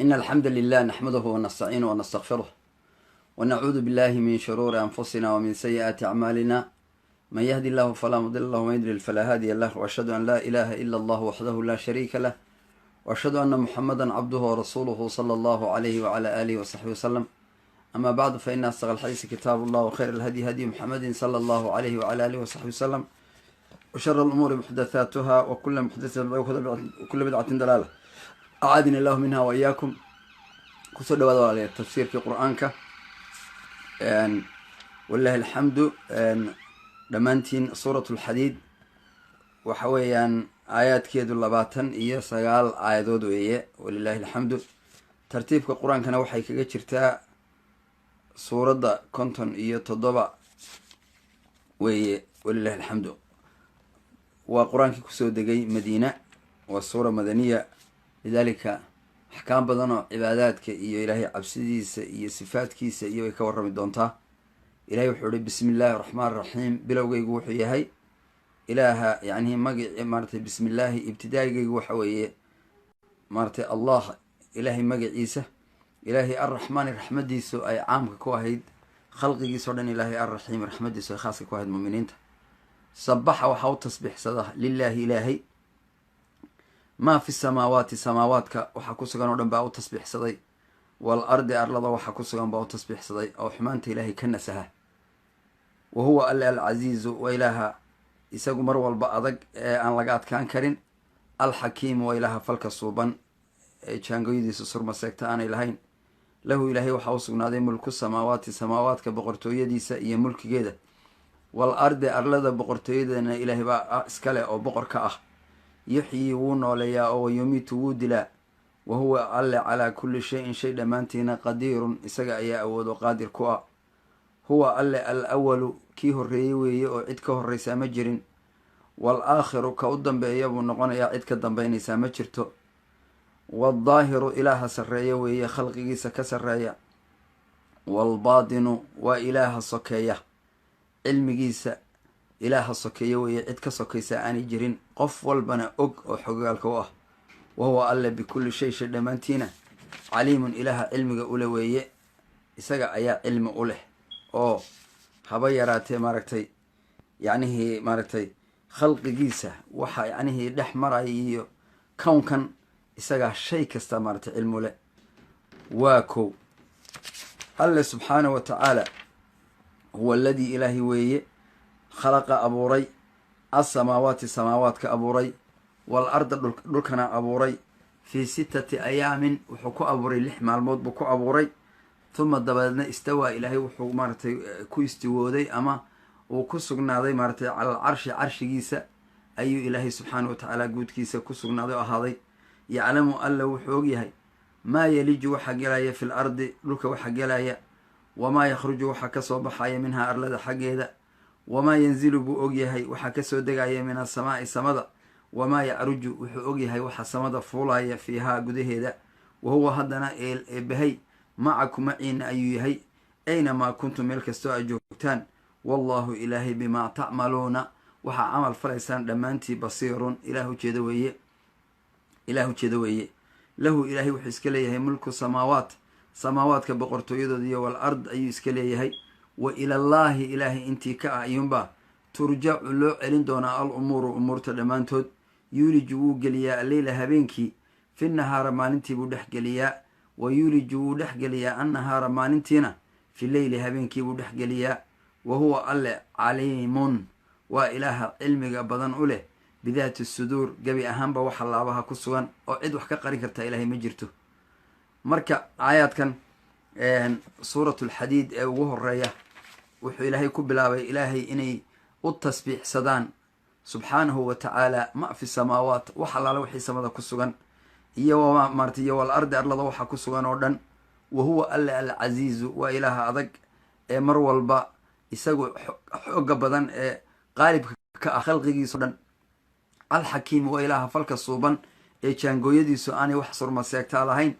إن الحمد لله نحمده ونستعينه ونستغفره ونعوذ بالله من شرور أنفسنا ومن سيئات أعمالنا. من يهدي الله فلا مضل له ومن يضلل فلا هادي له، وأشهد أن لا إله إلا الله وحده لا شريك له، وأشهد أن محمدا عبده ورسوله صلى الله عليه وعلى آله وصحبه وسلم. أما بعد، فإن أصدق الحديث كتاب الله، وخير الهدي هدي محمد صلى الله عليه وعلى آله وصحبه وسلم، وشر الأمور محدثاتها، وكل محدثة وكل بدعة ضلالة، أعاذني الله منها وإياكم. kusoo dhawaada walaalayaal tafsiirkii qur-aanka wallaahi alxamdu. dhammaantiin suuratulxadiid waxa weeyaan aayaadkeedu 29 aayadood weeye, walilaahi alxamdu. tartiibka qur-aankana waxay kaga jirtaa suuradda 57 weeye, walilaahi alxamdu. waa qur-aankii kusoo degay madiina, waa suura madaniya, lidaalika axkaam badan oo cibaadaadka iyo ilaahay cabsidiisa iyo sifaadkiisa iyo way ka warrami doontaa. ilahay wuxuu ihi bismi illaahi raxmaan raxiim, bilowgaygu wuxuu yahay ilaaha yacnihi magaci maaratay bismi illaahi. ibtidaa'igaygu waxa weeye maaratay allah, ilaahay magaciisa. ilaahay arraxmaani raxmadiisu ay caamka ku ahayd khalqigiisao dhan, ilaahay arraxiim raxmadiisu ay khaaska ku ahayd muuminiinta. sabaxa waxaa u tasbiixsada lilaahi ilaahay maa fi samaawaati, samaawaadka waxaa ku sugan oo dhan baa u tasbiixsaday, wal ardi arlada waxaa ku sugan baa u tasbiixsaday oo xumaanta ilaahay ka nasaha. wa huwa alle alcasiizu, waa ilaaha isagu mar walba adag ee aan laga adkaan karin. alxakiimu, waa ilaaha falka suuban ee jaangoyadiisa surma seegta aanay lahayn. lahu ilaahay waxaa u sugnaaday mulku samaawaati, samaawaadka boqortooyadiisa iyo mulkigeeda. wal ardi arlada boqortooyadeedana ilaahay baa iskale oo boqor ka ah. yuxyii wuu nooleeyaa oo wayumiitu wuu dilaa. wa huwa alle calaa kulli shayin shay dhammaantiina qadiirun, isaga ayaa awoodo qaadir ku ah. huwa alle al awalu, kii horreeyey weeye oo cid ka horreysaa ma jirin. wal aakhiru, ka u dambeeya buu noqonayaa, cid ka dambeynaysaa ma jirto. waaldaahiru, ilaaha sarreeya weeye, khalqigiisa ka sarreeya. waalbaatinu, waa ilaaha sokeeya, cilmigiisa ilaaha sokeeya weeye, cid ka sokaysaa aanay jirin, qof walbana og oo xogaalka u ah. wa huwa alle bikulli shay shay dhammaantiina caliimun, ilaaha cilmiga ule weeye. isaga ayaa cilmi u leh oo haba yaraatee maaragtay yacnihii maaragtay khalqigiisa waxa yacnihii dhex maraya iyo kownkan, isagaa shay kasta maaragtay cilmi u leh. waa kow. alle subxaanahu wa tacaala huwa aladii ilaahi weeye khalaqa abuuray alsamaawaati, samaawaadka abuuray, wal arda dhulkana abuuray, fii 6 ayaamin, wuxuu ku abuuray 6 maalmood buu ku abuuray. huma dabadeedna istawaa, ilaahay wuxuu maaratay ku istiwooday ama uu ku sugnaaday maaratay cala alcarshi, carshigiisa ayuu ilaahay subxaana wa tacaala guudkiisa ku sugnaaday oo ahaaday. yaclamu alla wuxuu ogyahay maa yeliju waxa gelaya fi l ardi, dhulka waxa gelaya, wamaa yakhruju waxa kasoo baxaya minhaa arlada xaggeeda, wamaa yanzilu buu ogyahay waxa kasoo degaya min asamaa'i, samada, wamaa yacruju wuxuu ogyahay waxa samada fuulaya fiihaa gudaheeda. wa huwa haddana eebahay macakum maciina ayuu yahay, aynamaa kuntum, meel kastoo ay joogtaan. wallaahu ilaahay bimaa tacmaluuna, waxaa camal falaysaan dhammaantii basiirun, ilaah ujeeda weeye, ilaah ujeeda weeye. lahu ilaahay wuxuu iska leeyahay mulku samaawaat, samaawaadka boqortooyadooda, iyo wal ard ayuu iska leeyahay. wa ilallaahi ilaahay intii ka ah ayuunbaa turjacu loo celin doonaa al umuuru, umuurta dhammaantood. yuuliju wuu geliyaa alleyla habeenkii, fi nahaara maalintii buu dhex geliyaa, wa yuuliju wuu dhex geliyaa annahaara maalintiina fi leyli habeenkii buu dhex geliyaa. wa huwa alle caliimun, waa ilaaha cilmiga badan u leh, bidaati suduur, gebi ahaanba waxa laabaha ku sugan oo cid wax ka qarin kartaa ilaahay ma jirto. marka aayaadkan suuratulxadiid ee ugu horeeya wuxuu ilaahay ku bilaabay ilaahay inay u tasbiixsadaan subxaanahu wa tacaala ma fi samaawaat, wax allaala wixii samada ku sugan, iyo maarata iyo wal ardi arlada waxa ku sugan oo dhan. wa huwa alle alcasiizu, waa ilaaha adag ee mar walba isagu xooga badan ee qaalibka ka ah khalqigiiso dhan. alxakiimu, waa ilaaha falka suuban ee jaangooyadiisu aanay wax surma seegtaa lahayn.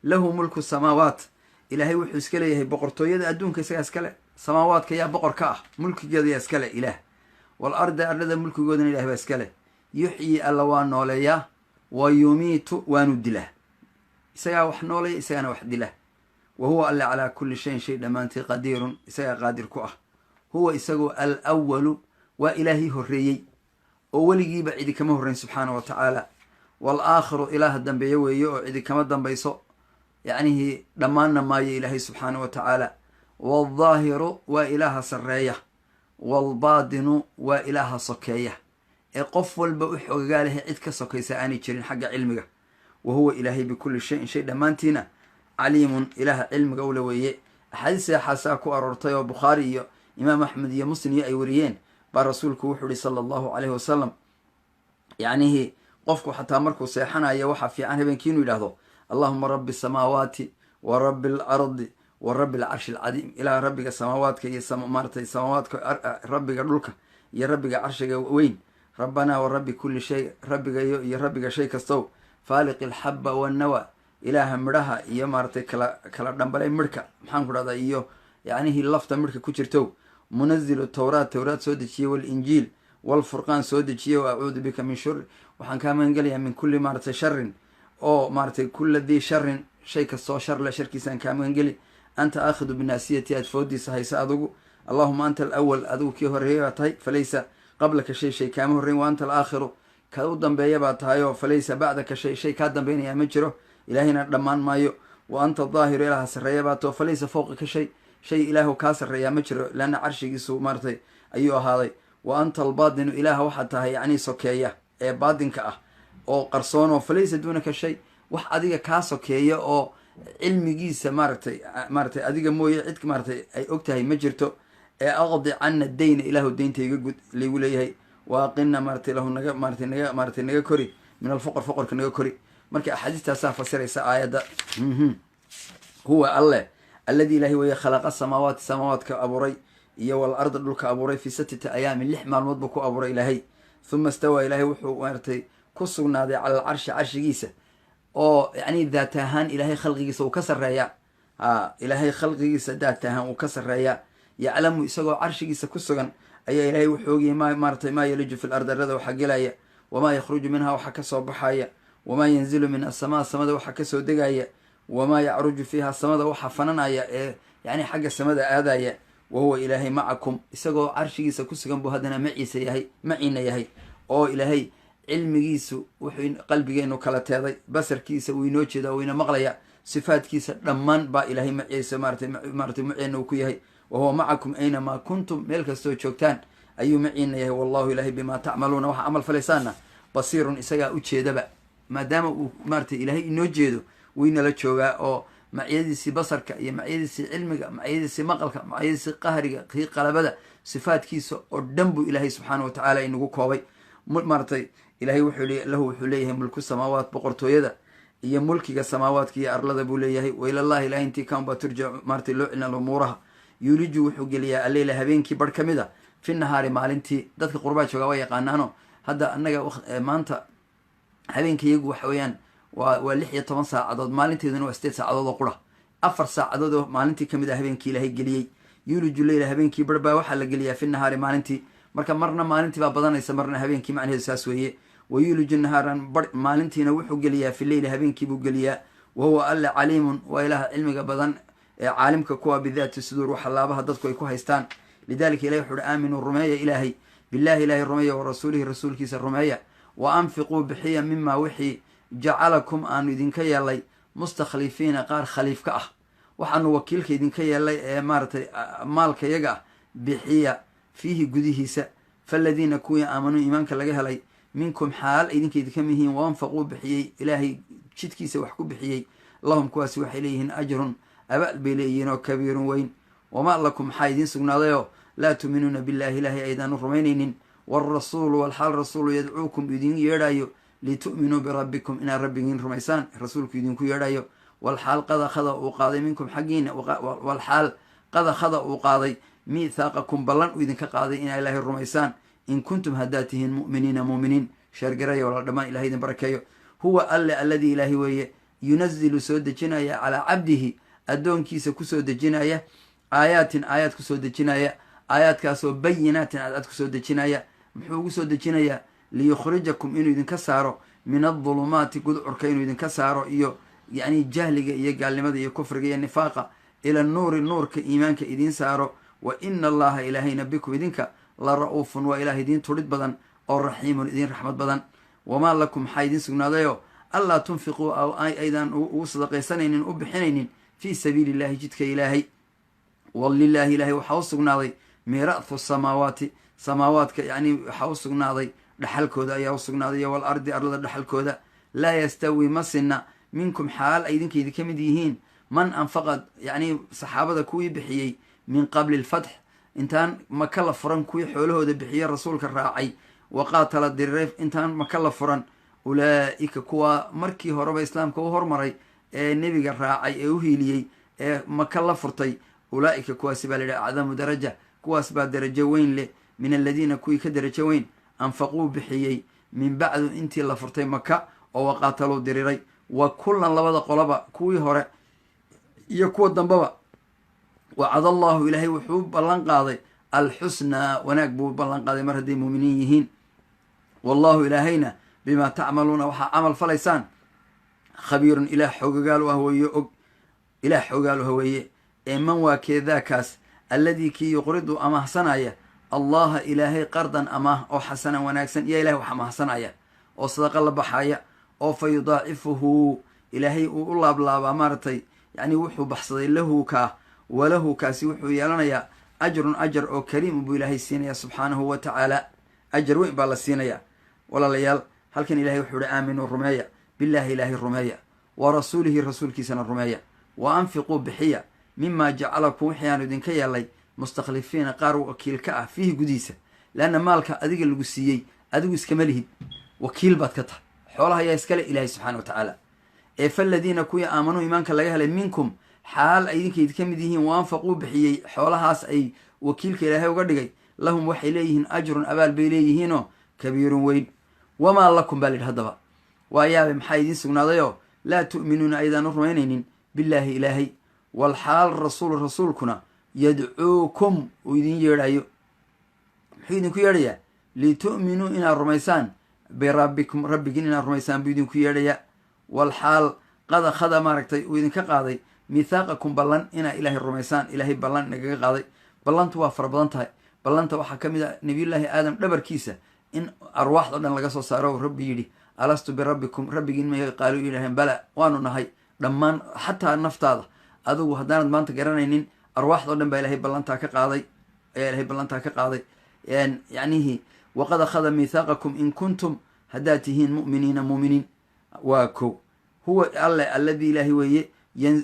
lahu mulku samaawaat, ilaahay wuxuu iska leeyahay boqortooyada adduunka, isagaa iskale. samaawaadka yaa boqor ka ah, mulkigeeda yaa iskale ilaah. wal ardi arlada mulkigoodana ilaah baa iskale. yuxyi alla waa nooleeyaa, wa yumiitu waanu dilaa. isagaa wax noolaya isagaana wax dila wa huwa alle calaa kulli shayin shay dhammaantii qadiirun isagaa qaadir ku ah huwa isagoo al awalu waa ilaahii horreeyey oo weligiiba cidi kama horrayn subxaana wa tacaala waalaakhiru ilaaha dambeeye weeye oo cidi kama dambayso yacnihii dhammaanna maayo ilaahay subxaana wa tacaala waaldaahiru waa ilaaha sarreeya waalbaadinu waa ilaaha sokeeya ee qof walba u xogagaalahay cid ka sokaysa aanay jirin xagga cilmiga wa huwa ilaahay bikulli shayin shay dhammaantiina caliimun ilaaha cilmiga ula weeye axaadiis axaasaa ku aroortay oo bukhaari iyo imaam axmed iyo muslim iyo ay wariyeen baa rasuulku wuxuu ihi sala allahu caleyhi wasalam yacnihii qofku xataa markuu seexanayo waxaa fiican habeenkii inuu yidhaahdo allahuma rabbi asamaawaati wa rabbi alardi wa rabbi alcarshi alcadiim ilaah rabbiga samaawaadka iyo maaratay samaawaadka rabbiga dhulka iyo rabbiga carshiga weyn rabbanaa wa rabbi kulli shay rabbigayo iyo rabbiga shay kastow faaliqi alxabba wannawa ilaaha midhaha iyo maaratay kala dhambalay midhka maxaan ku dhahdaa iyo yacnihii lafta midhka ku jirtow munazilu towraat soo dejiyey walinjiil walfurqaan soo dejiyey wa acuudu bika min shuri waxaan kaa magangelayaa min kulli maaratay sharin oo maaratay kulla dii sharin shay kastoo sharle sharkiisaan kaa magangeli anta aakhidu binaasiyati aad foodiisa haysa adugu allahuma anta alawal adigu kii horreeya baa tahay falaysa qablaka shay kaama horreyn wa anta alaakhiru ka u dambeeya baa tahay oo falaysa bacdaka shay kaa dambaynayaa ma jiro ilaahayna dhammaan maayo wa anta daahiru ilaaha sarreeya baa tao falaysa fowqaka shay ilaahu kaa sarreeyaa ma jiro leanna carshigiisu maaratay ayuu ahaaday wa anta albaadinu ilaaha waxaad tahay yacnii sokeeya ee baadinka ah oo qarsoonoo falaysa duunaka shay wax adiga kaa sokeeya oo cilmigiisa maaratay adiga mooye cid maaratay ay og tahay ma jirto ee aqdi cana dayna ilaahu deynta iga gud laygu leeyahay wa aqina maaratay lahu naga kori min alfoqor foqorka naga kori marka axaadiistaasaa fasiraysa aayadda huwa alleh alladii ilaahay weeye khalaqa samaawaati samaawaadka abuuray iyo walarda dhulka abuuray fii 6 ayaamin 6 maalmood buu ku abuuray ilaahay huma istawaa ilaahay wuxuu maaratay ku sugnaaday cala alcarshi carshigiisa oo yacni daat ahaan ilaahay khalqigiisa uu ka sarreeyaa ilaahay khalqigiisa daat ahaan uu ka sarreeyaa yaclamu isagoo carshigiisa ku sugan ayaa ilaahay wuxuu ogayay maaratay maa yaliju fi larda arada waxa gelaya wamaa yakhruju minha waxa kasoo baxaya wamaa yanzilu min asamaa samada waxa kasoo degaya wamaa yacruju fiiha samada waxa fananaya ee yacni xagga samada aadaya wa huwa ilaahay macakum isagoo carshigiisa ku sugan buu haddana maciina yahay oo ilaahay cilmigiisu wuxuu qalbigeenu kala teeday basarkiisa wuu inoo jeeda wuu ina maqlaya sifaadkiisa dhammaan baa ilaahay maciisa maaratay maceena uu ku yahay wa huwa macakum aynamaa kuntum meel kastoo joogtaan ayuu maciina yahay wallahu ilaahay bimaa tacmaluuna waxa camal falaysaana basiirun isagaa u jeedaba maadaama uu maaratay ilaahay inoo jeedo waynala joogaa oo macyadiisii basarka iyo macyadiisii cilmiga macyadiisii maqalka macyadiisii qahriga kii qalabada sifaadkiisa oo dhan buu ilaahay subxaana wa tacaala inagu koobay maaratay ilahay wuxuu leeyahay mulku samaawaat boqortooyada iyo mulkiga samaawaadka iyo arlada buu leeyahay wailallahi ilahay intii kaanbaa turjac maaratay loo celina umuuraha yuuliju wuxuu geliyaa alleyla habeenkii barh ka mid a fi nahaari maalintii dadka qurbaa joogaa waa yaqaanaano hadda annaga maanta habeenkayagu waxa weeyaan waa 16 saacadood maalinteeduna waa 8 saacadood oo qura 4 saacadood oo maalintii kamid ah habeenkii ilaahay geliyey yuuliju leyla habeenkii barh baa waxaa la geliyaa fi nahaari maalintii marka marna maalintii baa badanaysa marna habeenkii macnaheedu saas weeye wa yuuliju nahaaran barh maalintiina wuxuu geliyaa fi leyli habeenkii buu geliyaa wa huwa alle caliimun waa ilaaha cilmiga badan ee caalimka kuwa bidaati suduur waxa laabaha dadku ay ku haystaan lidalika ilahi wuxu uhi aaminuu rumeeya ilaahay billahi ilaahay rumeeya wa rasuulihi rasuulkiisa rumeeya wa anfiquu bixiya mimaa wixii jacalakum aanu idinka yeelay mustakhlifiina qaar khaliif ka ah waxaanu wakiilka idinka yeelay ee maaratay maalka yaga ah bixiya fiihi gudihiisa faaladiina kuwii aamanuu iimaanka laga helay minkum xaal idinka idinka mihiin waanfaquu bixiyey ilaahay jidkiisa wax ku bixiyey lahum kuwaasi waxay leeyihiin ajrun abaal bay leeyihiin oo kabiirun weyn wamaa lakum maxaa idiin sugnaadayoo laa tuuminuuna billahi ilaahay aydaanu rumaynaynin waalrasuulu walxaal rasuulu yadcuukum idin yeedhayo litu'minuu birabbikum inaad rabbigiin rumaysaan rasuulku idinku yeedhayo walxaal qad akhada uu qaaday minkum xaggiina walxaal qad akhada uu qaaday miithaaqakum ballan uu idinka qaaday inaa ilaahay rumaysaan in kuntum haddaad tihiin mu'miniina muuminiin sheergaraya wala dhammaan ilahay idin barakeeyo huwa alle alladii ilaahay weeye yunazilu soo dejinaya calaa cabdihi addoonkiisa kusoo dejinaya aayaatin aayaad kusoo dejinaya aayaadkaasoo bayinaatin cadcad kusoo dejinaya muxuu ugu soo dejinayaa liyukhrijakum inuu idinka saaro min adulumaati gudcurka inuu idinka saaro iyo يعني جهلك إيا قال لماذا يكفرك إيا النفاق إلى النور كإيمانك إذين سارو وإن الله إلهي نبيكم إذنك لرؤوف وإلهي دين تولد بدن أو رحيم إذين رحمة بدن وما لكم حايدين سقناديو ألا تنفقوا أو أيضا وصدق سنين أبحنين في سبيل الله جدك إلهي والله إلهي وحاوس سقنادي ميراث السماوات سماواتك يعني حاوس سقنادي دحلكودا يا سقنادي والأرض أرض دحلكودا لا يستوي مسنا منكم حال أيدين كيد كمديهين من أنفقد يعني صحابة كوي بحيي من قبل الفتح انتان مكلا فرن كوي حوله ده بحيي رسولك الراعي وقاتل الدريف انتان مكلا فرن أولئك كوا مركي هرب إسلام كوا هرمري نبي الراعي أوهيلي مكلا فرتي أولئك كوا سبال أعظم درجة كوا سبال درجة وين له من الذين كوي كدرجة وين أنفقوا بحيي من بعد انتي الله فرتي مكة وقاتلوا دريري وكلا لبدا قلبا كوي هره يكو الدنبابا وعد الله إلهي وحوب بلان قاضي الحسنى ونقبوا بلان قاضي مرهدي مؤمنيهين والله إلهينا بما تعملون وحا عمل فليسان خبير إله حقال وهو يؤق إله حقال وهو من وكذاكاس الذي كي يقرض أماه صنايا الله إلهي قرضا أماه أو حسنا وناكسا يا إلهي وحماه صنايا وصدق الله بحايا أو فيضاعفه إلهي الله بلا مارتي يعني وحو بحصدي له وله كاسي وحو يالنيا أجر أو كريم بو إلهي السينيا سبحانه وتعالى أجر وين بالله السينيا ولا ليال هل كان إلهي وحو آمن الرماية بالله إلهي الرماية ورسوله رسول كيسان الرماية وأنفقوا بحية مما جعلكم حيان دين كيالي مستخلفين قاروا وكيل كأه فيه قديسة لأن مالك أدق القسيي أدق اسكمله وكيل باتكته حولها يا اسكال إلهي سبحانه وتعالى فالذين كوي آمنوا إيمانك لغاها منكم حال أيديك يتكمديهين وانفقوا بحيي حولهاس أي وكيلك إلهي وقردقي لهم وحي إليهن أجر أبال بإليهن كبير وين وما لكم بالي الهدفة وأياب محايدين سقناضيو لا تؤمنون أيضا نرمينين بالله إلهي والحال رسولكنا يدعوكم ويدين يرعيو حيدين يرعيا لتؤمنوا إن الرميسان بربكم ربكين إن الرميسان بيدين يرعيا والحال قد خذ ماركتي ويدين كقاضي ميثاقكم بلان إنا إلهي الرميسان إلهي بلان نقا قاضي بلان توافر بلانتها بلانتا waxaa kamida nabi ilaahi aadam dhabarkiisa in arwaaxda dhan laga soo saaro rabbi yiri alastu bi rabbikum rabbigiin ma qaalu ilaahan bala waanu nahay dhamaan hatta naftaada adigu hadaan maanta garanaynin arwaaxda dhan baa ilaahay ballanta ka qaaday yani waqad akhadha mithaqakum in kuntum hadatihin mu'minin واكو هو الله الذي لا هو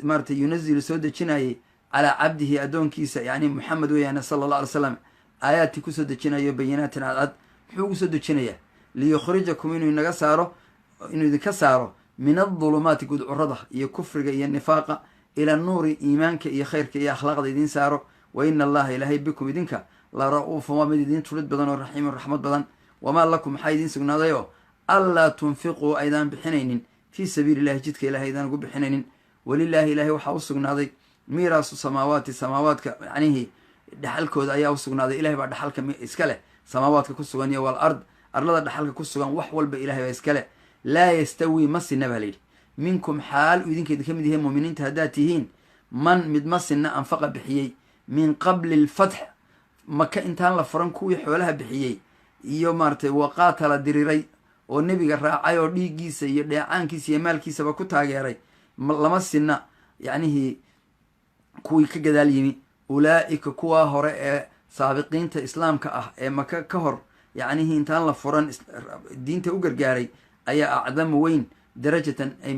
مرت ينزل سودة جناي على عبده أدون كيسة يعني محمد ويانا صلى الله عليه وسلم آيات كسودة جناي بينات على حقوق سودة جناي ليخرجكم إنه ينقصاره إنه يذكساره من الظلمات قد عرضه يكفر يا النفاق إلى النور إيمانك يا خيرك يا أخلاق دين ساره وإن الله إلهي بكم يدينك لا رؤوف وما بدين تولد بدن الرحيم الرحمة بدن وما لكم حايدين سقنا ضيو ألا تنفقوا أيضا بحنين في سبيل الله جدك إلهي أيضا قل بحنين ولله إلهي وحاوسقنا ضي ميراث السماوات يعني دحلك وذا أيها وسقنا ضي إلهي بعد دحلك إسكاله سماواتك كسقنا والأرض أرض دحلك كسقنا وحول بإلهي وإسكاله لا يستوي مس النباليل منكم حال ويدين كده كم دهم مؤمنين تهداتهين من مدمسنا أنفق بحيي من قبل الفتح مكة إنتان لفرنكو حولها بحيي يوم مرت وقاتل الدريري والنبي الراعي وديجيسة يدعانكيس يمالكيسة بكتاجري لمسنا يعني هي كوي كجداليمي أولئك كوا هراء سابقين إسلام مكة كهر يعني هي إنتان لفرن الدين تأجر جاري أي أعظم وين درجة أي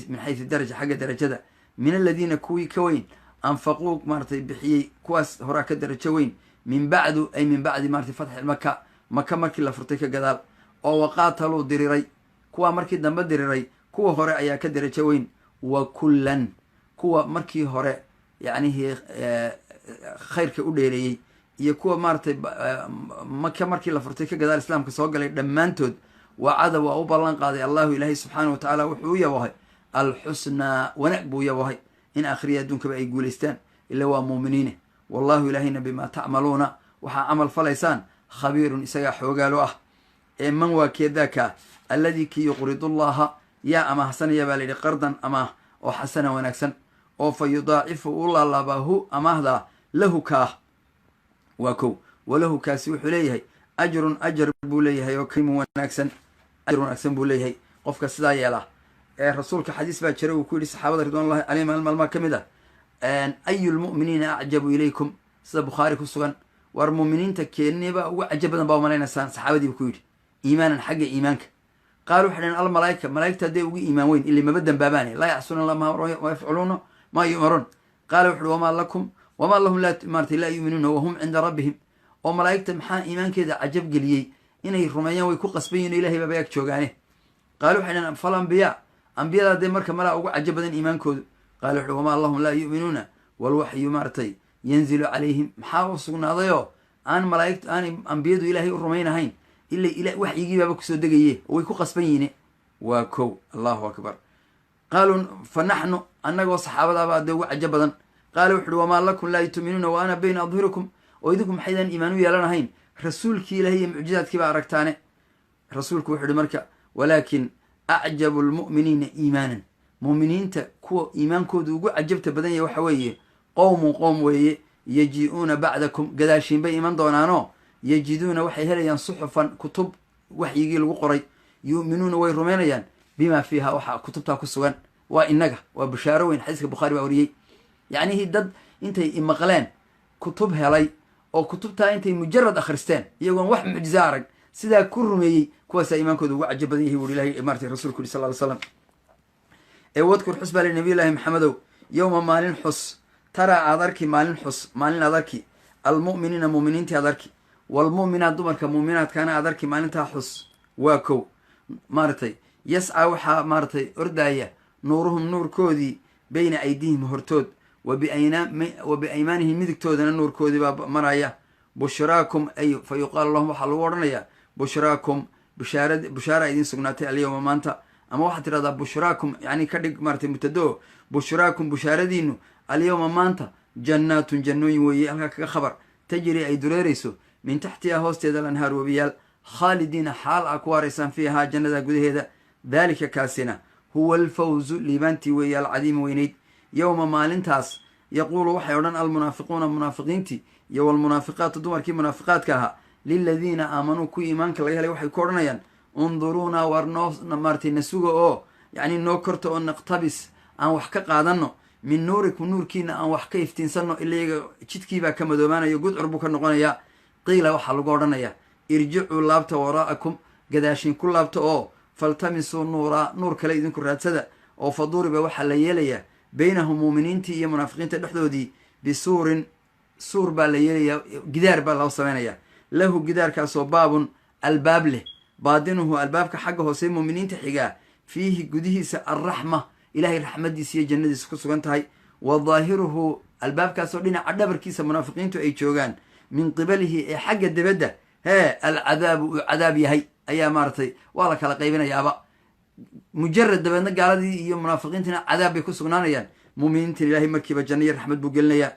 من حيث الدرجة حاجة درجة من الذين كوين أنفقوك مرتي بحيي كواس هراك درجة وين من بعد أي من بعد مرتي فتح مكة مركي لفرتيك جدال أو وقاتلوا دريري كوا مركي دم دريري كوا هراء أيا كدرجة وين وكلا كوا مركي هراء يعني هي خير كأوليري يكوا مرتي مكة مركي لفرتيك جدال الإسلام كسوق لي دمانتود وعد وأوبرلان قاضي الله إلهي سبحانه وتعالى وحوية وهي الحسنى ونقبو يا وهي إن آخرية دونك بأي قولستان إلا هو مؤمنين والله إلهينا بما تعملون وحا عمل فليسان خبير إسايا حوقالوه من وكذاك الذي كي يقرض الله يا أما حسن يا بالي قرضا أما oo xasana wanaagsan oo fa yudaacifu u laalaabaahu amaahdaa lahu kaah waa kow walahu kaasi wuxuu leeyahay ajrun ajar buu leeyahay oo kariimun wanaagsan ajr wanaagsan buu leeyahay qofka sidaa yeelaa rasuulka xadiis baa jira uu ku yidhi saxaabada ridwanullahi calayhim maalmaa ka mid ah ayu lmu'miniina acjabu ilaykum sida bukhaari ku sugan war mu'miniinta keeniba ugu cajab badan baa umalaynaysaan saxaabadiibu ku yidhi iimaanan xagga iimaanka qaalu waxay dhaheen almalaa'ika malaa'igta hadday ugu iimaan weyn ili maba dambaabaane laa yacsuuna allah ma yafcaluuna maa yu'maruun qaala wuxuuhi wamaa lahum laa yu'minuuna wahum cinda rabbihim oo malaa'igta maxaa iimaankeeda cajab geliyey inay rumeeyaan way ku qasban yihin ilahay baaba ag joogaane qaalu waxay dhaheen fal ambiyaa ambiyada hadday marka malaa ugu cajab badan iimaankoodu qaala wuxuuhi wamaa lahum laa yu'minuuna walwaxyu maartay yanzilu calayhim maxaa u sugnaadayoo aan malaa'igta aanay ambiyadu ilaahay u rumaynahayn ila waxyigii baaba kusoo degaye oo way ku qasban yihiine waa kow allahu akbar qaaluu fa naxnu annagoo saxaabadaaba dee ugu cajab badan qaala wuxu uhi wamaa lakum laa tu'minuuna wa ana bayna adhurikum oo idinku maxaydaan iimaan u yeelanahayn rasuulkii ilahay iyo mucjizaadkii baa aragtaane rasuulku wuxu uhi marka walaakin acjabu lmu'miniina iimaanan mu'miniinta kuwa iimaankoodu ugu cajabta badan yahay waxa weeye qowmun qoom weeye yaji-uuna bacdakum gadaashiin bay iman doonaanoo yajiduuna waxay helayaan suxufan kutub waxyigii lagu qoray yu'minuuna way rumaynayaan bimaa fiiha waxaa kutubtaa ku sugan waa inaga waa bashaaro weyn xadiiska bukhaari baa wariyey yacnihii dad intay imaqleen kutub helay oo kutubtaa intay mujarad akhristeen iyagoon wax mucjiza arag sidaa ku rumeeyey kuwaasaa iimaankooda ugu cajab badan yahay wuhi ilahay maratay rasulku yuri sal ly slam wadkur xus baa li nabiy llaahi maxamedow yowma maalin xus taraa aad arki maalin xus maalin aad arki almu'miniina mu'miniintii aad arki waalmu'minaat dumarka mu'minaadkaana aad arki maalintaa xus waa kow maaratay yascaa waxaa maaratay ordaaya nuuruhum nuurkoodii bayna aydihim hortood wa biaymaanihim midigtoodana nuurkoodii baa maraya bushraakum ay fa yuqaalu lahum waxaa lagu odhanayaa bushraakum bushaara idiin sugnaatay alyowma maanta ama waxaad tidhahdaa bushraakum yani ka dhig maaratay mubtado bushraakum bushaaradiinu alyowma maanta jannaatun jannooyin weeye halkaa kaga khabar tajri ay dureerayso min taxtiha hoosteeda lanhaar webiyaal khaalidiina xaal a ku waaraysaan fiihaa jannada gudaheeda daalika kaasina huwa alfawzu liibaantii weeye alcadiima weyneyd yowma maalintaas yaquulu waxay odhan almunaafiquuna munaafiqiintii iyo walmunaafiqaatu dumarkii munaafiqaadka ahaa liladiina aamanuu kuwii iimaanka laga helay waxay ku odhanayaan unduruunaa waar noo maaratay na suga oo yacni noo korta oo naqtabis aan wax ka qaadano min nuurikum nuurkiina aan wax ka iftiinsanno ilayaga jidkiibaa ka madoobaanayo gudcur buu ka noqonayaa qiila waxaa lagu odhanayaa irjicuu laabta waraa'akum gadaashiin ku laabta oo faltamisuu nuuraa nuur kale idinku raadsada oo fa duriba waxaa la yeelayaa baynahum muuminiintii iyo munaafiqiinta dhexdoodii bisuurin suur baa la yeelayaa gidaar baa loo samaynayaa lahu gidaarkaasoo baabun albaab leh baadinuhu albaabka xagga hoose muuminiinta xigaa fiihi gudihiisa alraxma ilahay raxmadiisa iyo jannadiisa ku sugan tahay wa daahiruhu albaabkaasoo dhinaca dhabarkiisa munaafiqiintu ay joogaan min qibalihi ee xagga debadda alcadaabu uu cadaab yahay ayaa maaratay waa la kala qaybinayaaba mujarad dabeedna gaaladii iyo munaafiqiintiina cadaab bay ku sugnaanayaan muuminiintina ilahay markiiba janno iyo raxmad buu gelinayaa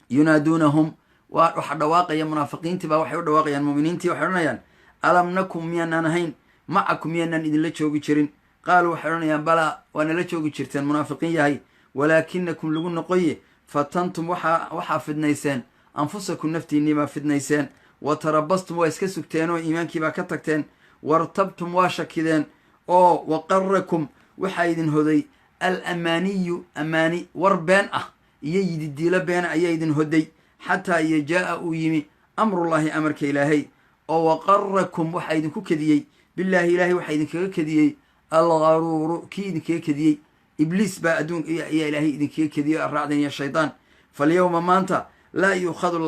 yunaaduunahum waxa dhawaaqaya munaafiqiintii baa waxay u dhawaaqayaan muuminiintii waxay odhanayaan alam nakum miyaanaan ahayn macakum miyaanaan idinla joogi jirin qaaluu waxay odhanayaan balaa waa nala joogi jirteen munaafiqiin yahay walaakinakum lagu noqoye fatantum waxaa fidnayseen anfusakum naftiinnii baa fidnayseen wa tarabastum waa iska sugteen oo iimaankiibaa ka tagteen wartabtum waa shakideen oo waqarakum waxaa idin hoday alamaaniyu amaani war been ah iyo yididiilo beena ayaa idin hoday xataa iyo jaa'a uu yimi amrullaahi amarka ilaahay oo waqarakum waxaa idinku kediyey bilaahi ilaahay waxaa idinkaga kediyey algaruuru kii idinkaga kediyey ibliis baa adduun ayaa ilaahay idinkaga kediyey araacdan iyo shaydaan falyowma maanta laa yuukhadu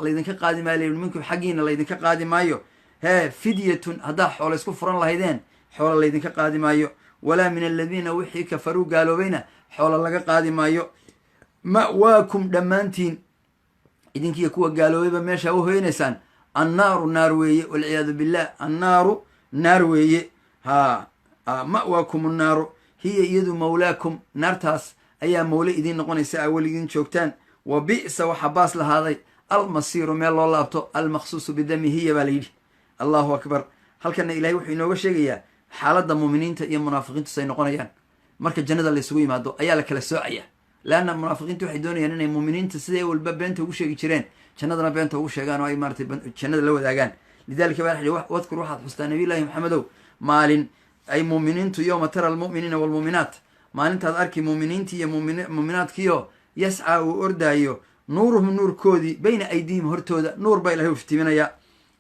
laydinka qaadi maayo minkum xaggiina laydinka qaadi maayo fidyatun haddaa xoola isku furan lahaydeen xoola laydinka qaadi maayo walaa min aladiina wixii kafaruu gaaloobayna xoola laga qaadi maayo ma'waakum dhammaantiin idinkiiyo kuwa gaaloobayba meeshaa u hoynaysaan annaaru naar weeye walciyaadu billah annaaru naar weeye ma'waakum annaaru hiya iyadu mawlaakum naartaas ayaa mawle idiin noqonaysa awal idiin joogtaan wa bi'sa waxaa baas lahaaday almasiiru meel loo laabto almaqsuusu bidami hiya baa layidhi allahu akbar halkana ilahay wuxuu inooga sheegayaa xaaladda muuminiinta iyo munaafiqiintu say noqonayaan marka jannada la isugu yimaado ayaa la kala soocaya laanna munaafiqiintu waxay doonayaan inay muuminiinta siday walba beenta ugu sheegi jireen jannadana beenta ugu sheegaan oo ay maaratay jannada la wadaagaan lidalika baa la yidhi wadkur waxaad xustaa nabiyullaahi maxamedow maalin ay muuminiintu yowma tara almu'miniina waalmu'minaat maalintaad arki muuminiintii iyo muuminaadkiioo yascaa uu ordaayo nuuruhum nuurkoodii bayna aydiihim hortooda nuur baa ilahay u iftiiminayaa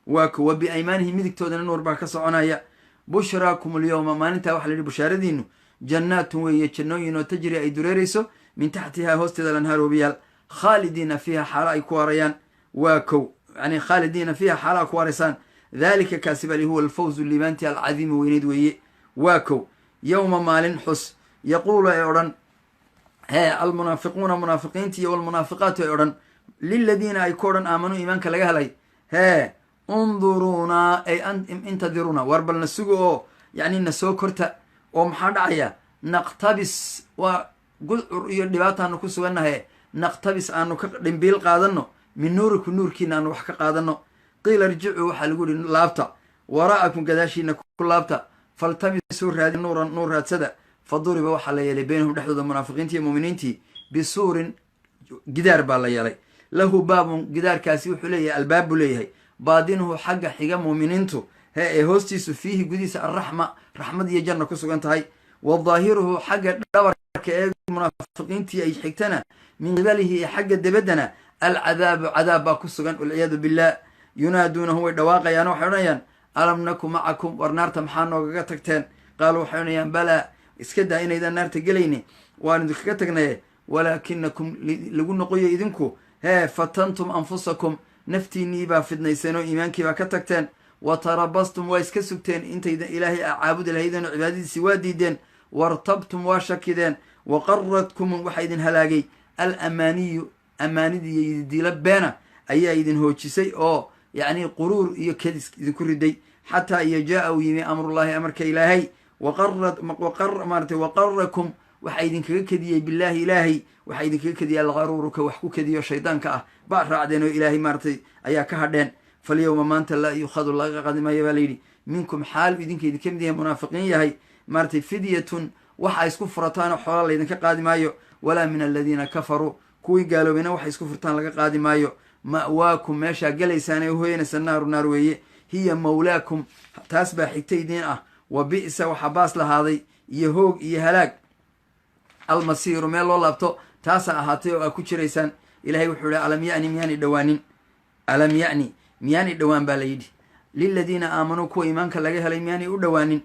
waa kuwa biaymaanihim midigtoodana nuur baa ka soconaya bushraakum alyowma maalintaa waxa la yidhi bushaaradiinu jannaatun weeye jannooyin oo tajri ay dureerayso min taxtihaa hoosteeda alanhaar wabiyaal khaalidiina fiiha xaalo ay ku waarayaan waa kow yani khaalidiina fiiha xaalo ay ku waaraysaan daalika kaasi bali huwa alfawzu liibaanti alcadiimu weyneyd weeye waa kow yowma maalin xus yaquulu ay odhan almunaafiquuna munaafiqiinti iyo walmunaafiqaatu ay odhan liladiina ay ku odhan aamanuu iimaanka laga helay unduruuna ay intadiruuna war bal na sugo oo yani na soo korta oo maxaa dhacaya naqtabis waa gudcur iyo dhibaataanu ku sugannahay naqtabis aanu ka dhimbiil qaadano min nuurikum nuurkiina aanu wax ka qaadano qiila irjicuu waxaa lagu yihi laabta waraa'akum gadaashiina ku laabta faltabisuu raadi nuur raadsada faduriba waxaa la yeelay baynahum dhexdooda munaafiqiintii iyo muuminiintii bisuurin gidaar baa la yeelay lahu baabun gidaarkaasi wuxuu leeyahay albaab buu leeyahay baadinuhu xagga xiga muuminiintu ee hoostiisu fiihi gudihiisa alraxma raxmad iyo janna ku sugan tahay wa daahiruhu xagga dhabarka ee munaafiqiintii ay xigtana min qibalihi ee xagga debaddana alcadaabu cadaab baa ku sugan walciyaadu billah yunaaduunahu way dhawaaqayaan waxay odhanayaan alam naku macakum war naarta maxaa noogaga tagteen qaaluu waxay odhanayaan balaa iska daa inaydan naarta gelayni waan idinkaga tagnaye walaakinakum lagu noqoyo idinku fatantum anfusakum naftiinnii baa fidnayseen oo iimaankii baa ka tagteen wa tarabastum waa iska sugteen intaydan ilaahay a caabudi lahaydeen oo cibaadadiisii waa diideen wartabtum waa shakideen wa qaradkum waxaa idin halaagay alamaaniyu amaanidii iyo diilo beena ayaa idin hoojisay oo yacni quruur iyo kedis idinku riday xataa iyo jaa uu yimi amrullaahi amarka ilaahay maaratay waqarakum waxaa idinkaga kediyey bilaahi ilaahay waxaa idinkaga kediyey alqaruuruka wax ku kediyo shaydaanka ah baa raacdeen oo ilaahay maaratay ayaa ka hadheen falyowma maanta laa yuukhadu laga qadimaya baa layidhi minkum xaal idinka idinka mid yahay munaafiqiin yahay maaratay fidyatun waxa isku furataan oo xoola laydinka qaadi maayo walaa min aladiina kafaruu kuwii gaaloobayna waxay isku furtaan laga qaadi maayo ma'waakum meeshaa gelaysaan ee uhoyanaysa naaru naar weeye hiya mawlaakum taas baa xigta idiin ah wa bi'sa waxaa baas lahaaday iyo hoog iyo halaag almasiiru meel loo laabto taasaa ahaatay oo aa ku jiraysaan ilahay wuxuu ihi alam yani miyaanay dhowaanin alam ya'ni miyaanay dhowaan baa la yidhi liladiina aamanuu kuwa iimaanka laga helay miyaanay u dhowaanin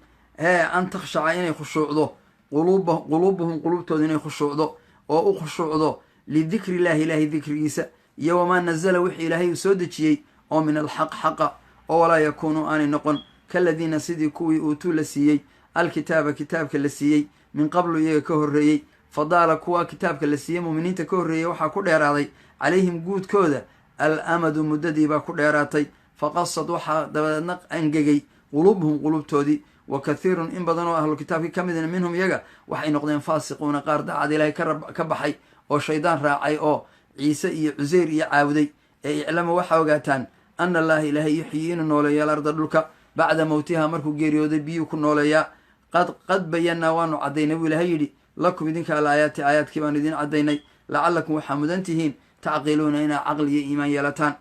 an takhshaca inay khushuucdo quluubuhum quluubtooda inay khushuucdo oo u khushuucdo lidikri illaahi ilaahay dikrigiisa iyo wamaa nazala wixii ilaahay uu soo dejiyey oo min alxaq xaqa oo walaa yakuunuu aanay noqon kaladiina sidii kuwii uutuu la siiyey alkitaaba kitaabka la siiyey min qablu iyaga ka horreeyey fadaala kuwa kitaabka la siiyey muuminiinta ka horreeyey waxaa ku dheeraaday calayhim guudkooda alamadu muddadii baa ku dheeraatay faqasad waxaa dabadeedna angegay quluubuhum quluubtoodii wa kathiirun in badan oo ahlu kitaabkii ka midna minhum iyaga waxay noqdeen faasiquuna qaar daacad ilaahay ka baxay oo shaydaan raacay oo ciise iyo cuseyr iyo caabuday ee iclama waxaa ogaataan ana allaha ilaahay yuxyii inuu nooleeya alarda dhulka bacda mowtiha markuu geeriyooday biyuu ku nooleeyaa qad bayanaa waanu caddaynay buu ilaahay yidhi lakum idinka alaayaati aayaadkii baanu idin caddaynay lacallakum waxaa mudan tihiin tacqiluuna inaa caqli iyo iimaan yeelataan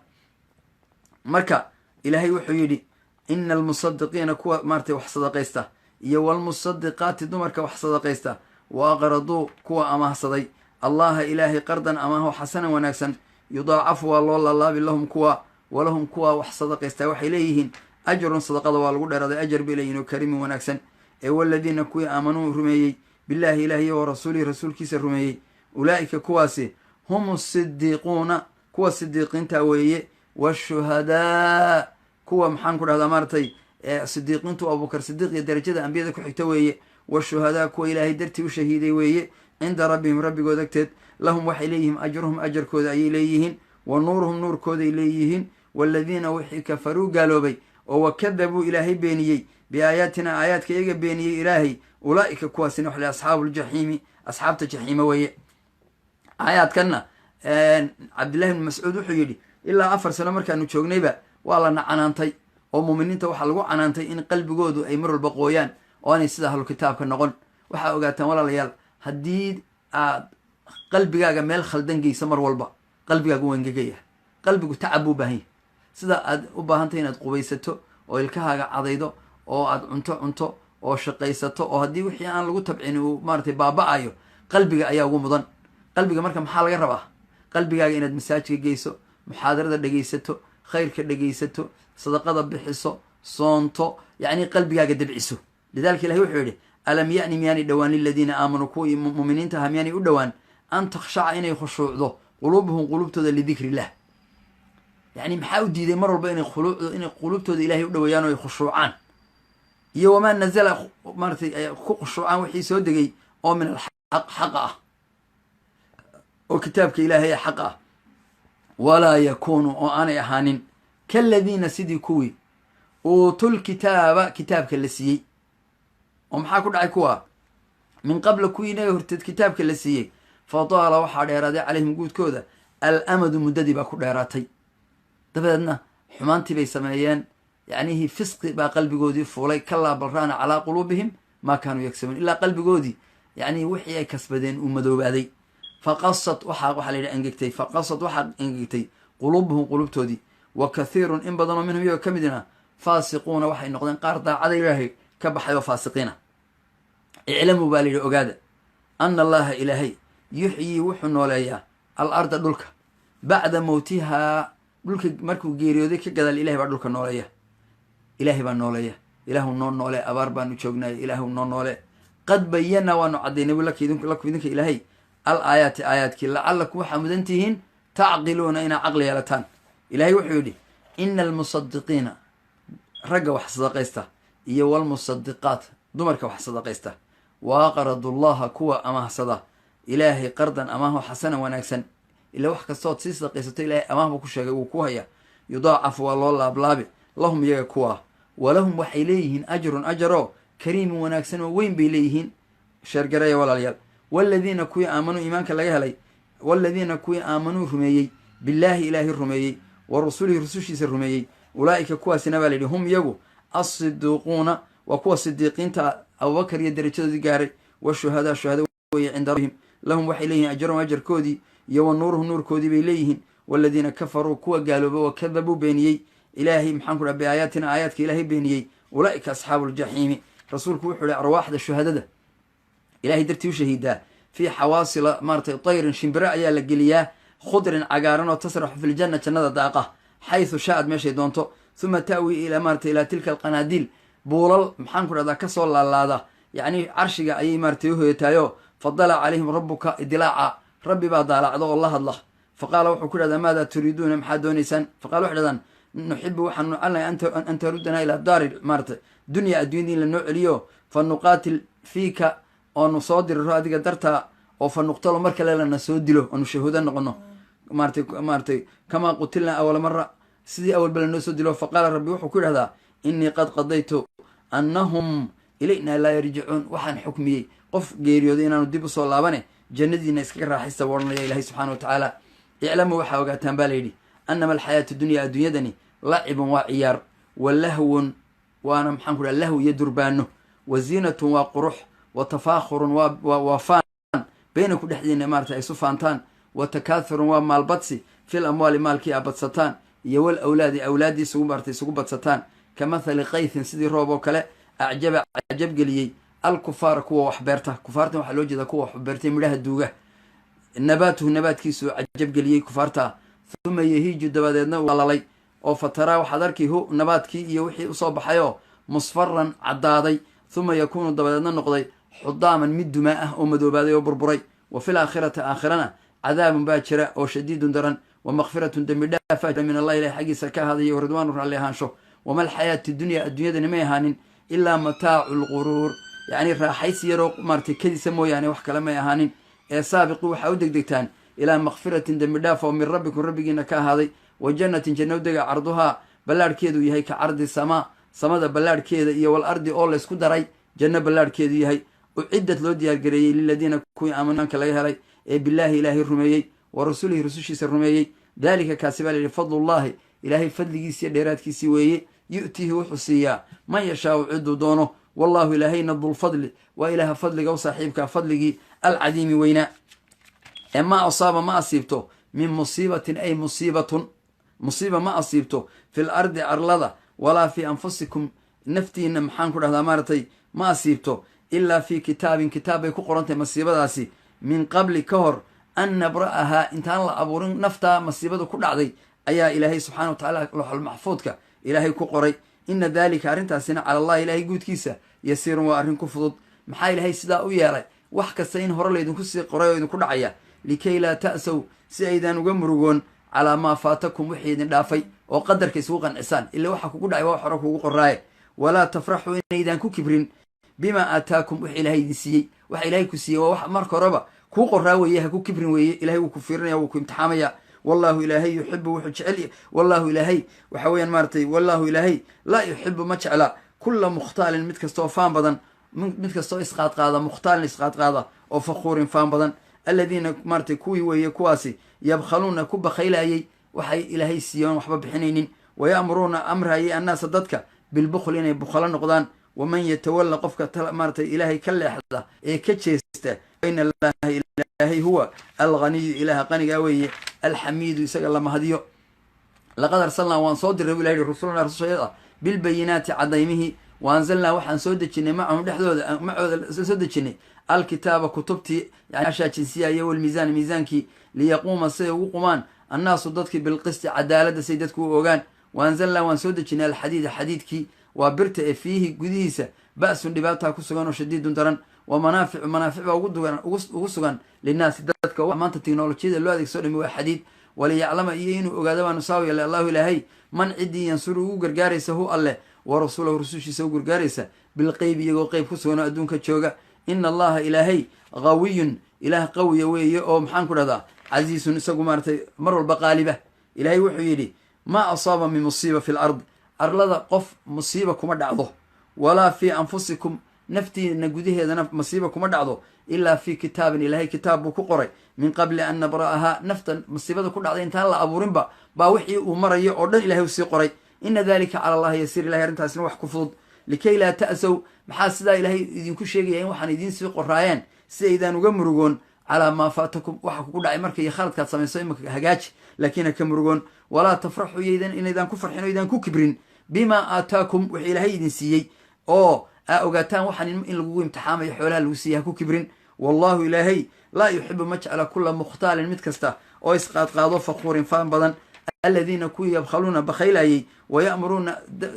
marka ilaahay wuxuu yidhi ina almusadiqiina kuwa maaratay wax sadaqaysta iyo walmusadiqaati dumarka wax sadaqaysta wa aqraduu kuwa amaahsaday allaha ilaahay qardan amaaho xasanan wanaagsan yudaacafu waa loo laalaabi lahum kuwa walahum kuwa wax sadaqaystaa waxay leeyihiin ajrun sadaqada waa lagu dheeraaday ajar bay leeyihin oo karimin wanaagsan ee waladiina kuwii aamanuu rumeeyey bilaahi ilaahiy wa rasuulihi rasuulkiisa rumeeyey ulaa'ika kuwaasi hum asidiiquuna kuwa sidiiqiinta weeye washuhadaa kuwa maxaan ku dhahdaa maaratay sidiiqiintu abubakar sidiiq iyo darajada ambiyada ku xigta weeye washuhadaa kuwa ilaahay dartii u shahiiday weeye cinda rabbihim rabbigood agteed lahum waxay leeyihiin ajruhum ajarkooda ayay leeyihiin wa nuuruhum nuurkooday leeyihiin waaladiina wixii kafaruu gaaloobay oo wakadabuu ilaahay beeniyey biaayaatina aayaadka iyaga beeniyey ilaahay ulaa'ika kuwaasina waxle asxaabu ljaxiimi asxaabta jaxiima weeye aayaadkanna cabdillahi bni mascuud wuxuu yidhi ilaa 4 sano markaanu joognayba waa lana canaantay oo muuminiinta waxaa lagu canaantay in qalbigoodu ay mar walba qooyaan oo aanay sida ahlu kitaabka noqon waxaa ogaataan walaalayaal haddii aad qalbigaaga meel khaldan geysa mar walba qalbigaaga waa engegaya. qalbigu tacab buu baahan yahay. sida aad u baahantahay inaad qubaysato oo ilkahaaga cadaydo oo aad cunto oo shaqaysato oo haddii wixii aan lagu tabcin uu maaratay baaba'ayo, qalbiga ayaa ugu mudan. qalbiga marka maxaa laga rabaa? qalbigaaga inaad masaajidka geyso, muxaadarada dhegaysato, khayrka dhegaysato, sadaqada bixiso, soonto, yacni qalbigaaga dabciso. lidaalika ilahi wuxuu yidhi alam ya'ni miyaanay dhowaan liladiina aamanuu kuwii mu'miniinta aha miyaanay u dhowaan an takhshaca inay khushuucdo quluubuhum quluubtooda lidikri illah. yacni maxaa u diiday mar walba inay quluubtooda ilaahay u dhoweeyaan oo ay khushuucaan, iyo wamaa nazala maaratay ku khushuucaan wixii soo degay oo min alxaq xaqa ah oo kitaabka ilaahay ee xaqa ah. walaa yakuunu oo aanay ahaanin kaladiina sidii kuwii uutul kitaaba kitaabka la siiyey. oo maxaa ku dhacay kuwa min qabla kuwii inaga horteed kitaabka la siiyey fadaala waxaa dheeraaday calayhim guudkooda alamadu muddadii baa ku dheeraatay. dabadeedna xumaantii bay sameeyeen, yacnihii fisqi baa qalbigoodii fuulay. kalaa bal raana calaa quluubihim maa kaanuu yagsabuun, ilaa qalbigoodii yacni wixii ay kasbadeen uu madoobaaday. faqasad waxaa la yidhi engegtay, faqasad waxaa engegtay quluubuhum quluubtoodii. wa kathiirun in badanoo minhum iyaga ka midna faasiquuna waxay noqdeen qaar daacada ilaahay ka baxay oo faasiqiina. iclamuu baa la yidhi ogaada ana allaha ilaahay yuxyii wuxuu nooleeyaa al arda dhulka bacda mowtihaa, dhulka markuu geeriyooday ka gadaal ilahay baa dhulka nooleeya. ilaahay baa nooleeya. ilaahu noo noole, abaar baanu joognay, ilaahu noo noole. qad bayanaa waanu caddaynay lakum idinka ilaahay al aayaati aayaadkii lacalakum waxaa mudan tihiin tacqiluuna inaa caqli yeelataan. ilaahay wuxuu yidhi ina almusadiqiina ragga wax sadaqaysta iyo walmusadiqaat dumarka wax sadaqaysta wa aqradu llaha kuwa amaahsada ilaahay qardan amaaho xasanan wanaagsan. ila wax kastood sii sadaqaysato ilaahay amaah buu ku sheegay wuu ku hayaa. yudaacafu waa loo laablaabi lahum iyaga kuwa walahum waxay leeyihiin ajrun ajaroo kariimun wanaagsan oo weyn bay leeyihiin. sheergareeya walaalayaal. waladiina kuwii aamanuu iimaanka laga helay, waladiina kuwii aamanuu rumeeyey billaahi ilaahay rumeeyey wa rusulihi rusushiisa rumeeyey, ulaa'ika kuwaasina baa layidhi hum iyagu asidiiquuna waa kuwa sidiiqiinta abubakar iyo darajadoodii gaaray, washuhadaa shuhada weye cinda rabbihim lahum waxay leeyihiin ajrahum ajarkoodii iyo wa nuuruhum nuurkoodii bay leeyihiin. waladiina kafaruu kuwa gaalooba wa kadabuu beeniyey ilaahay maxaan ku dhaha biaayaatina aayaadka ilaahay beeniyey ulaa'ika asxaabu ljaxiimi. rasuulku wuxuu ihi arwaaxda shuhadada ilahay dartii u shahiidaa fii xawaasila maaratay tayrin shimbiro ayaa la geliyaa khudrin cagaaran oo tasraxu fi ljanna jannada daaqa xaysu shaaad meeshay doonto uma ta'wii ilaa maaratay ilaa tilka alqanaadiil buulal maxaan ku dhahdaa kasoo laalaada, yacni carshiga ayay maaratay uhoyataayo fadala calayhim rabbuka idilaaca, rabbi baa daalacdo oo la hadla. faqaala wuxuu ku dhahdaa maadaa turiiduuna maxaad doonaysaan? faqala waxay dhahdaan nuxibu waxaanu jecelnahay an tarudanaa ilaa daari maaratay dunya adduunyada in la noo celiyo fa nuqaatil fiika oonu soo diriro adiga dartaa oo fa nuqtalo mar kale lana soo dilo oonu shahuuda noqono maaratay kamaa qutilnaa awala mara sidii awalba lanoo soo dilo. faqaala rabbi wuxuu ku yidhahdaa inii qad qadaytu annahum ilaynaa laa yarjicuun, waxaan xukmiyey qof geeriyooday inaanu dib usoo laabane jannadiina iskaga raaxaysta buu odhanaya ilaahay subxaana wa tacaala. iclamuu waxaa ogaataan baa layidhi annama alxayaatu dunya adduunyadani lacibun waa ciyaar, wa lahwun waana maxaan ku dhaha lahw iyo durbaano, wa ziinatun waa qurux, wa tafaakhurun waa faan baynaku dhexdiina maarata ay isu faantaan, wa takaathurun waa maalbadsi fil amwaali maalkii a badsataan, iyo wal awlaadi awlaaddii isugu badsataan. ka mathali kaythin sidii roob oo kale acjaba cajabgeliyey alkufaara kuwa wax beerta. kufaartan waxaa loo jeedaa kuwa wax beertay midhaha duuga. nabaatuhu nabaadkiisu cajabgeliyey kufaarta. uma yahiiju dabadeedna uu alalay oo fataraa waxaad arki hu nabaadkii iyo wixii usoo baxayoo musfaran caddaaday. uma yakuunu dabadeedna noqday xudaaman mid dumaa ah oo madoobaaday oo burburay. wa fil aakhirati aakhirana cadaabun baa jira oo shadiidun daran, wa makfiratun dembi dhaafaa jira min allahi ilahi xaggiisa ka ahaaday iyo ridwaanu raalli ahaansho. wama alxayaatu dunya adduunyadani may ahaanin ilaa mataacu lquruur, yacni raaxaysi yaroo maaratay kadiisa mooyaane wax kale may ahaanin. ee saabiqi waxaa u degdegtaan ilaa makfiratin dembi dhaaf oo min rabbikum rabbigiina ka ahaaday, wa jannatin janno dega carduhaa ballaadhkeedu yahay ka cardi samaa samada ballaadhkeeda iyo wal ardi oo laysku daray janno ballaadhkeedu yahay. ucidad loo diyaargareeyey liladiina kuwii aamanuanka laga helay ee bilaahi ilaahay rumeeyey wa rasulihi rusushiisa rumeeyey. daalika kaasi baa layidhi fadlullaahi ilaahay fadligiisiiyo dheeraadkiisii weeye yu'tiihi wuxuu siiyaa man yashaau ciduu doono والله إلهينا ذو الفضل وإله فضلك وصاحبك فضلك العظيم وينا ما أصاب ما أصيبته من مصيبة أي مصيبة ما أصيبته في الأرض أرلضة ولا في أنفسكم نفتي إن محان كل هذا مارتي ما أصيبته إلا في كتاب يقرأنت مصيبة داسي من قبل كهر أن نبرأها إنت الله أبورن نفتا مصيبة كل عضي أيا إلهي سبحانه وتعالى لوح المحفوظك إلهي كقري إن ذلك أرنت سنة على الله إلهي قد كيسة يسير وأرن كفض محا إلهي سداء وياري وحكا سين هور اللي يدن كسي قري ويدن كل عيا لكي لا تأسوا سيدا وقمرقون على ما فاتكم وحيد دافي وقدر كيسوقا إنسان إلا وحكو كل عيا وحركو قراي ولا تفرحوا إن إذا كبرين بما آتاكم وحي إلهي دسيي وحي إلهي كسيي ووح مرك ربا كو قراويه كو كبرين ويه إلهي وكفرنا وكو امتحاميا والله إلهي يحب وحجعلي والله إلهي وحويا مارتي والله إلهي لا يحب مجعلا كل مختال متكستو فان بدن متكستو إسقاط قاضا مختال إسقاط قاضا وفخور فان بدن الذين مارتي كوي ويه كواسي يبخلون كب خيلاي وحي إلهي سيون وحبب حنين ويأمرون أمر هي الناس ضدك بالبخل إني بخلان نقضان ومن يتولى قفك مارتي إلهي كلا حدا كتشيسته إن الله إلهي هو الغني إله غني قوي الحميد يسأل الله مهديه لقد أرسلنا وانصدر إلى رسولنا رسولنا بالبينات عظيمه وأنزلنا وحن سودتشني معهم سودتشني الكتاب كتبتي يعني أشياء جنسية والميزان ميزانك ليقوم السيء وقمان الناس ضدك بالقسط عدالة سيدتك وغان وأنزلنا وانصدتشني الحديد حديدك وبرت فيه قديسة بأس دبابتها كسغان وشديد درن ومنافع وغسغان للناس ضدك ومانت التكنولوجيا اللي هذيك سوري حديد وليعلم إيين وقادوا نساوي الله إلهي من عدي ينصره قرقاريسه هو الله ورسوله رسوشي سو قرقاريسه بالقيب يقو قيب كسونا أدونك تشوغا إن الله إلهي غوي إله قوي وي أو محان كردا عزيز نساقو مارتي مر البقالبة إلهي وحيدي ما أصاب من مصيبة في الأرض أرلد قف مصيبة كما دعضه ولا في أنفسكم نفتي نقوده هذا مصيبة كما دعضه إلا في كتاب إلهي كتاب كقري من قبل أن نبرأها نفتا مصيبة كل عضين تهلا أبو رنبا باوحي ومري أردن إلهي وسي قري إن ذلك على الله يسير إلهي رنتها سنوح كفض لكي لا تأسوا محاسدا إلهي إذن كل شيء يعني وحن إذن سي قرآيان سيدان وقمرقون على ما فاتكم وحكو كل عي مركي يخالد كات سمين سويمك هجاج لكن كمرقون ولا تفرحوا إذن إذن كفرحين وإذن كبرين بما آتاكم وحي إلهي إذن سيي أوغاتان وحن إن لغو امتحام يحولها لوسيها كبرين والله إلهي لا يحب مجعل كل مختال متكستا ويسقاط قاضو فخور فان بدن الذين كوي يبخلون بخيلاي ويأمرون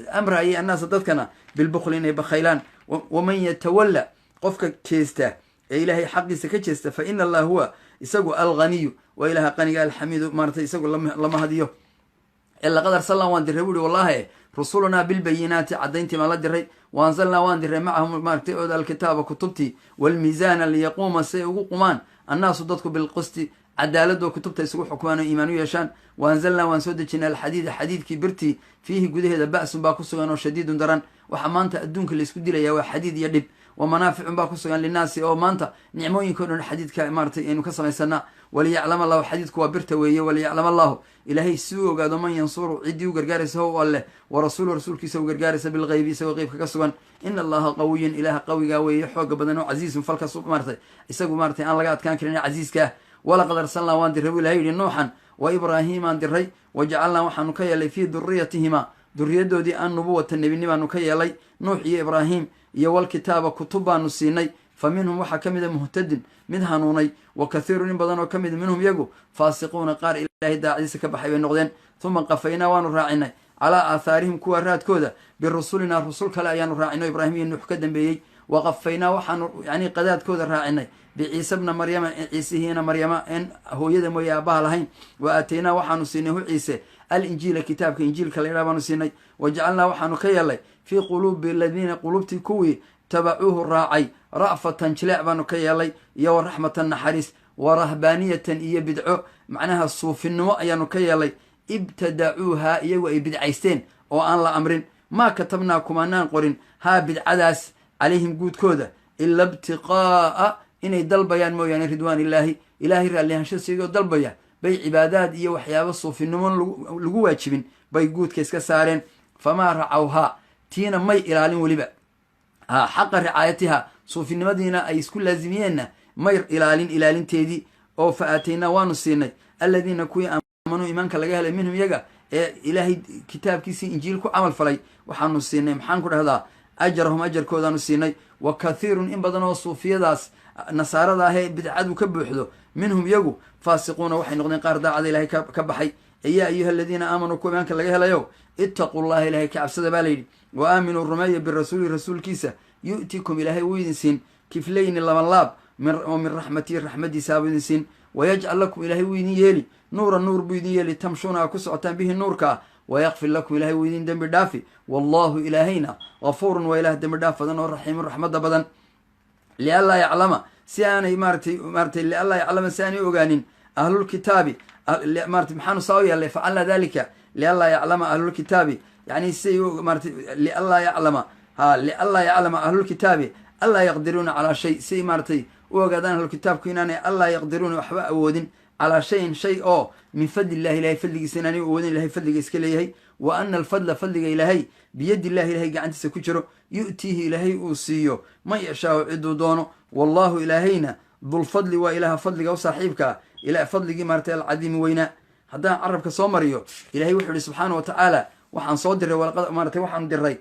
أمر أي الناس ضدكنا بالبخل إنه بخيلان ومن يتولى قفك كيستا إلهي حقي سكتشيستا فإن الله هو يسقو الغني وإله قني الحميد مارتي يسقو لما هديه إلا قدر صلى الله عليه وسلم والله رسولنا بالبينات عدينتي ما لدري وانزلنا واندري معهم مارتي الكتاب كتبتي والميزان اللي يقوم السيء قمان الناس ضدك بالقسط عدالة وكتبتي يسوق حكمان إيمانو يشان وانزلنا وانسودتنا الحديد حديد كبرتي فيه قده هذا بأس باكسغان وشديد درن وحمانت أدونك اللي سكدي لي يا حديد يدب ومنافع باكسغان للناس أو مانتا نعموين يكونوا الحديد كمارتي إنه كسم السنة وليعلم الله حديدك وبرته ويه وليعلم الله إلهي سوء قادوا من ينصر عدي وقرقارس هو الله رسولك سوء قرقارس بالغيب سوء غيب كسوان إن الله قوي إله قوي قوي حق بدنه عزيز فلك سوق مارتي يسوق مارتي أنا لقيت كان كلنا عزيز كه ولا قدر صلى وان دري إلهي نوحا وإبراهيم أن دري وجعلنا وحن نكيل في ذريتهما ذريته دي النبوة النبي نما نكيل نوح يا إبراهيم يوال كتاب كتبا نسيني فمنهم وحا كمد مهتد من هانوني وكثير من بدن وكمد منهم يجو فاسقون قار إلهي داعيس كبحي النقدين ثم قفينا ونراعنا على آثارهم كوارات كودا بالرسولنا الرسول كلا يان راعنا إبراهيم نوح كدن بيي وقفينا وحن يعني قدات كودا راعنا بعيسى ابن مريم عيسى هنا مريم إن هو يدم ويا أباه لهين وأتينا وحن سينه عيسى الإنجيل كتاب إنجيل كلا يبان سيني وجعلنا وحن كيالي في قلوب الذين قلوبتي كوي تبعوه الراعي رأفة تنشلع بانو كيالي يو رحمة النحريس ورهبانية إيا بدعو معناها الصوف النماء يانو كيالي ابتدعوها يو أي بدعيستين وأن لا أمرين ما كتبناكم أنان قرين ها بدعداس عليهم قود كودا إلا ابتقاء إني دلبيان مو يعني رضوان إلهي رالي هنشسيقو دلبيان بي عبادات إيا وحياب الصوف النماء لقوة بي قود كيسكا سارين فما رعوها تينا مي إلالين ولبا حق رعايتها صوفي النمدينة أي سكول لازمينا مير إلالين تيدي أو فآتينا وانسيني الذين كوي آمنوا إيمانك لغاها منهم يقى إلهي كتاب كيسي إنجيلكو عمل فلي وحانو السيني محانكو هذا أجرهم أجر كودانو السيني وكثير إن بدنوا الصوفية داس نصارى دا هي بدعاد وكبحدو منهم يقو فاسقون وحي نغنين قاردا عدي إلهي كبحي يا أيها الذين آمنوا كوي إيمانك لغاها ليو اتقوا الله إلهي كعبسد باليدي وآمنوا الرمي بالرسول رسول كيسة يؤتيكم إلهي ويدنسين كفلين اللبنلاب ومن رحمتي رحمتي سابدنسين ويجعل لكم إلهي ويدن يلي نور النور بيدن يلي تمشون أكسعتان به النور كا ويغفر لكم إلهي ويدن دم دافي والله إلهينا غفور وإله دم دافي والرحيم الرحمة بدن لألا يعلم سياني مارتي لألا يعلم سياني أغانين أهل الكتاب مارتي محانو صاوية اللي فعلنا ذلك لألا يعلم أهل الكتاب يعني مارتي لألا يعلم أهل الكتاب ألا يقدرون على شيء مارتي وقادان أهل الكتاب كيناني ألا يقدرون وحباء أودين على شيء من فضل الله إلهي فضل سناني أودين إلهي فضل إسكاليهي وأن الفضل فضل إلهي بيد الله إلهي قاعد تسكتره يؤتيه إلهي أوسيه ما يشاء عدو دونه والله إلهينا ذو الفضل وإله فضل وصاحبك إلى فضل مارتي العظيم وينا هذا عربك صومريو إلهي وحده سبحانه وتعالى وحن صدر ولا مارتي وحن دري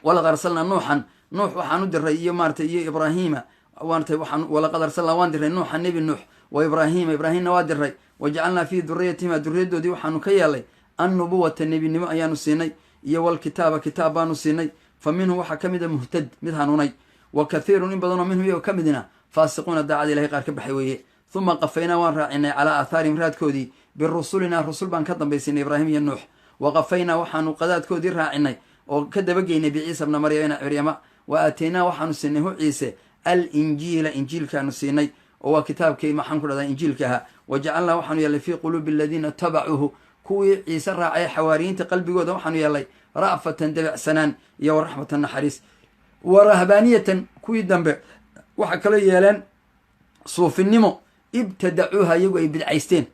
ولا أرسلنا نوح وحن دري مارتي إبراهيم وانت ولقد أرسلنا واندر نوح النبي نوح وإبراهيم نوادر وجعلنا في ذريتهما ذريته دي وحن كيالي النبوة النبي نما أيانو سيني والكتاب كتابانو سيني فمنه وحكمد مهتد مثانوني وكثير من بدنا منه وكمدنا فاسقون الداعي إلهي قارك بحيويه ثم قفينا وراعنا على آثار مراد كودي بالرسولنا الرسول بان كدن بيسين إبراهيم ينوح وقفينا وحن قداد كودي راعنا وكذا بقي نبي عيسى بن مريم وآتينا وحن سنه عيسى الإنجيل إنجيل كانوا سيني وكتاب كيما حنقول هذا إنجيل كها وجعلنا وحن يلي في قلوب الذين تبعوه كوي عيسى راعي حواريين تقلبي جوده وحن يلي رأفة دبع سنان يا ورحمة النحريس ورهبانية كوي دنبع وحكلي يلان صوف النمو ابتدعوها يقوي بدعيستين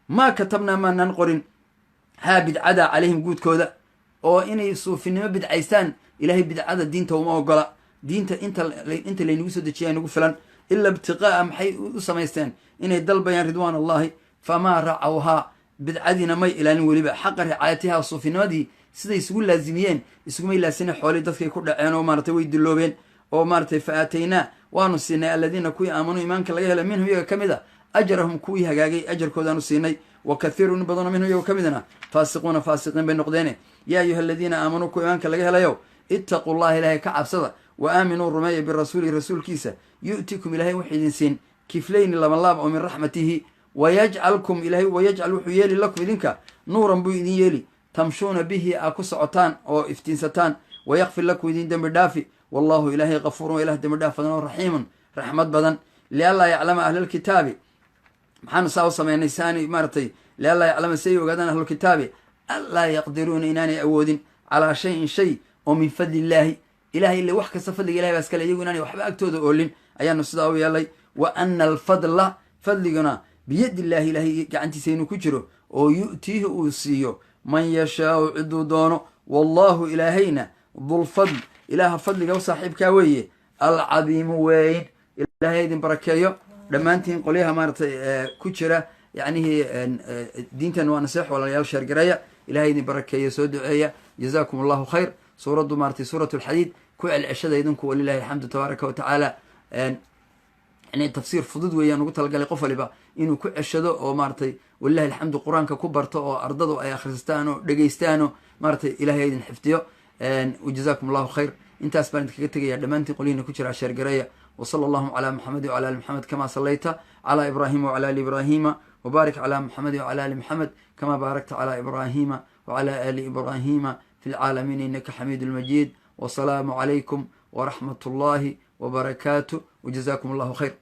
ما كتبنا ما ننقرن ها بدعدا عليهم جود كودا أو إني صوف النمو بدعيستان إلهي بدعدا دين توما وقلا دين انت اللي نوسد الشيء نقول فلان إلا ابتقاء محي وسميستان إني دل بيان رضوان الله فما رعوها بدعدنا مي إلى نولي حق رعايتها صوف النمو دي سيدا يسقول لازميين يسقوا مي لاسين حوالي دفكي كل عينو مارتي ويدلوبين أو مارتي فآتينا وانو سيني الذين كوي آمنوا إيمانك لغيها منهم يغا كمدا أجرهم كوي هقاقي أجر كودانو سيني وكثير بدنا منهم يغا كمدنا فاسقين بين نقدين يا أيها الذين آمنوا كوي إيمانك لغيها ليو اتقوا الله إلهي كعب صدا وآمنوا الرمي بالرسول رسول كيسة يؤتيكم إلهي وحيد سين كفلين لما الله ومن رحمته ويجعلكم إلهي ويجعل وحيالي لكم إذنك نورا بإذن يلي تمشون به أكسعتان أو افتنستان ويغفر لكم إذن دم دافي والله إلهي غفور وإله دم دافي رحيم رحمة بدن لألا يعلم أهل الكتاب محان ساو سمي نساني مارتي لألا يعلم سيء وقدان أهل الكتاب ألا يقدرون إناني أودين على شيء ومن فضل الله إلهي اللي وحكى سفضل إلهي بس كلا يقولاني وحبا أكتود أولين أيان نصدقوا يالي وأن الفضل فضلنا بيد الله إلهي كعنتي سينو كجره ويؤتيه أوسيه من يشاء عدو دونه والله إلهينا ذو الفضل إله فضل وصاحب كاوية العظيم وين إلهي يدين بركايو لما أنتين قوليها مارت كجرة يعني دينتا ونصيح ولا يال شرقرية إلهي يدين بركايو سودعية جزاكم الله خير سورة مارتي سورة الحديد كوع العشاء يدنكم ولله الحمد تبارك وتعالى يعني تفسير فضود ويا نقول تلقى لي قفل بقى إنه كوع الشدو أو مارتي ولله الحمد قرآن ككبرته أو أرضه أي آخرستانه دقيستانه مارتي إلهي يدين حفتيه وجزاكم الله خير انت أسبانت كتجي يا دمانتي قولين كشر عشر قرية وصلى الله على محمد وعلى آل محمد كما صليت على إبراهيم وعلى آل إبراهيم وبارك على محمد وعلى آل محمد كما باركت على إبراهيم وعلى آل إبراهيم في العالمين إنك حميد المجيد والسلام عليكم ورحمة الله وبركاته وجزاكم الله خير.